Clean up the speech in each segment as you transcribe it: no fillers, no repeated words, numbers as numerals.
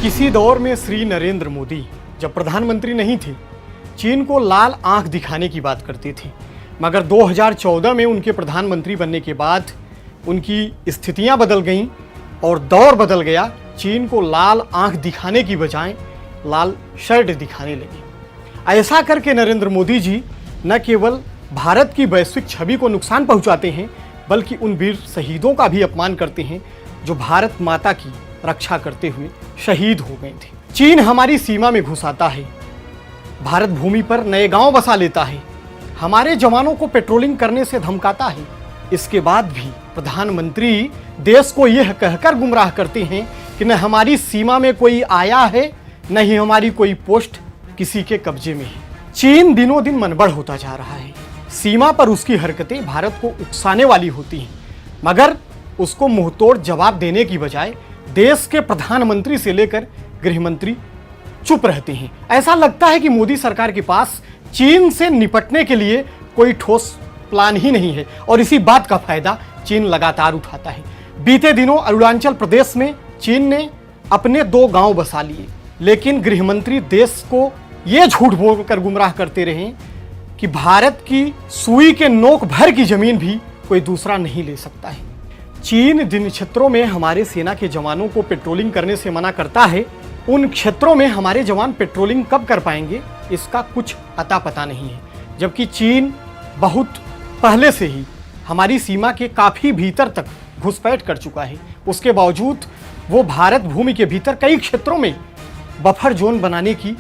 किसी दौर में श्री नरेंद्र मोदी जब प्रधानमंत्री नहीं थे, चीन को लाल आंख दिखाने की बात करते थे। मगर 2014 में उनके प्रधानमंत्री बनने के बाद उनकी स्थितियां बदल गईं और दौर बदल गया। चीन को लाल आंख दिखाने की बजाय लाल शर्ट दिखाने लगे। ऐसा करके नरेंद्र मोदी जी न केवल भारत की वैश्विक छवि को नुकसान पहुंचाते हैं, बल्कि उन वीर शहीदों का भी अपमान करते हैं जो भारत माता की रक्षा करते हुए शहीद हो गए थे। चीन हमारी सीमा में घुस आता है, भारत भूमि पर नए गांव बसा लेता है, हमारे जवानों को पेट्रोलिंग करने से धमकाता है। इसके बाद भी प्रधानमंत्री देश को यह कहकर गुमराह करते हैं कि न हमारी सीमा में कोई आया है, न ही हमारी कोई पोस्ट किसी के कब्जे में है। चीन दिनों दिन मनबड़ होता जा रहा है। सीमा पर उसकी हरकतें भारत को उकसाने वाली होती हैं, मगर उसको मुंहतोड़ जवाब देने की बजाय देश के प्रधानमंत्री से लेकर गृहमंत्री चुप रहते हैं। ऐसा लगता है कि मोदी सरकार के पास चीन से निपटने के लिए कोई ठोस प्लान ही नहीं है और इसी बात का फायदा चीन लगातार उठाता है। बीते दिनों अरुणाचल प्रदेश में चीन ने अपने 2 गांव बसा लिए, लेकिन गृहमंत्री देश को यह झूठ बोलकर गुमराह करते रहे कि भारत की सुई के नोक भर की जमीन भी कोई दूसरा नहीं ले सकता है। चीन जिन क्षेत्रों में हमारे सेना के जवानों को पेट्रोलिंग करने से मना करता है, उन क्षेत्रों में हमारे जवान पेट्रोलिंग कब कर पाएंगे, इसका कुछ अता पता नहीं है। जबकि चीन बहुत पहले से ही हमारी सीमा के काफ़ी भीतर तक घुसपैठ कर चुका है। उसके बावजूद वो भारत भूमि के भीतर कई क्षेत्रों में बफर जोन बनाने की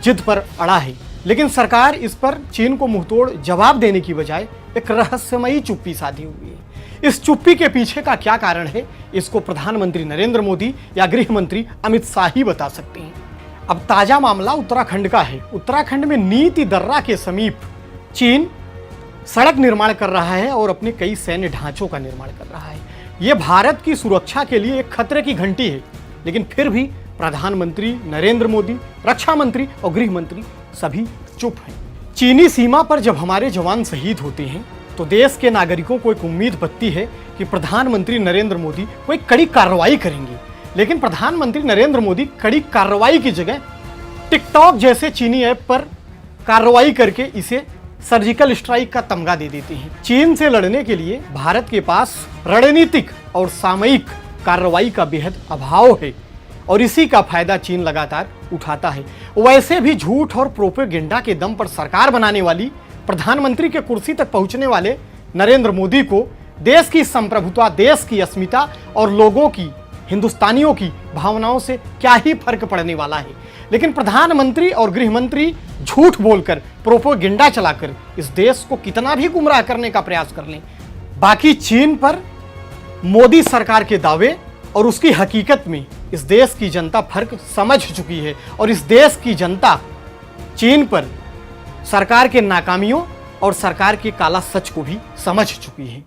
जिद पर अड़ा है। लेकिन सरकार इस पर चीन को मुंहतोड़ जवाब देने की बजाय एक रहस्यमयी चुप्पी साधी हुई है। इस चुप्पी के पीछे का क्या कारण है, इसको प्रधानमंत्री नरेंद्र मोदी या गृह मंत्री अमित शाह ही बता सकते हैं। अब ताजा मामला उत्तराखंड का है। उत्तराखंड में नीति दर्रा के समीप चीन सड़क निर्माण कर रहा है और अपने कई सैन्य ढांचों का निर्माण कर रहा है। यह भारत की सुरक्षा के लिए एक खतरे की घंटी है, लेकिन फिर भी प्रधानमंत्री नरेंद्र मोदी, रक्षा मंत्री और गृह मंत्री सभी चुप हैं। चीनी सीमा पर जब हमारे जवान शहीद होते हैं तो देश के नागरिकों को एक उम्मीद बनती है कि प्रधानमंत्री नरेंद्र मोदी कोई कड़ी कार्रवाई करेंगे। लेकिन प्रधानमंत्री नरेंद्र मोदी कड़ी कार्रवाई की जगह टिकटॉक जैसे चीनी ऐप पर कार्रवाई करके इसे सर्जिकल स्ट्राइक का तमगा दे देते हैं। चीन से लड़ने के लिए भारत के पास रणनीतिक और सामयिक कार्रवाई का बेहद अभाव है और इसी का फायदा चीन लगातार उठाता है। वैसे भी झूठ और प्रोपेगेंडा के दम पर सरकार बनाने वाली, प्रधानमंत्री के कुर्सी तक पहुंचने वाले नरेंद्र मोदी को देश की संप्रभुता, देश की अस्मिता और लोगों की, हिंदुस्तानियों की भावनाओं से क्या ही फर्क पड़ने वाला है। लेकिन प्रधानमंत्री और गृह मंत्री झूठ बोलकर, प्रोपेगेंडा चलाकर इस देश को कितना भी गुमराह करने का प्रयास कर लें, बाकी चीन पर मोदी सरकार के दावे और उसकी हकीकत में इस देश की जनता फर्क समझ चुकी है और इस देश की जनता चीन पर सरकार के नाकामियों और सरकार के काला सच को भी समझ चुकी है।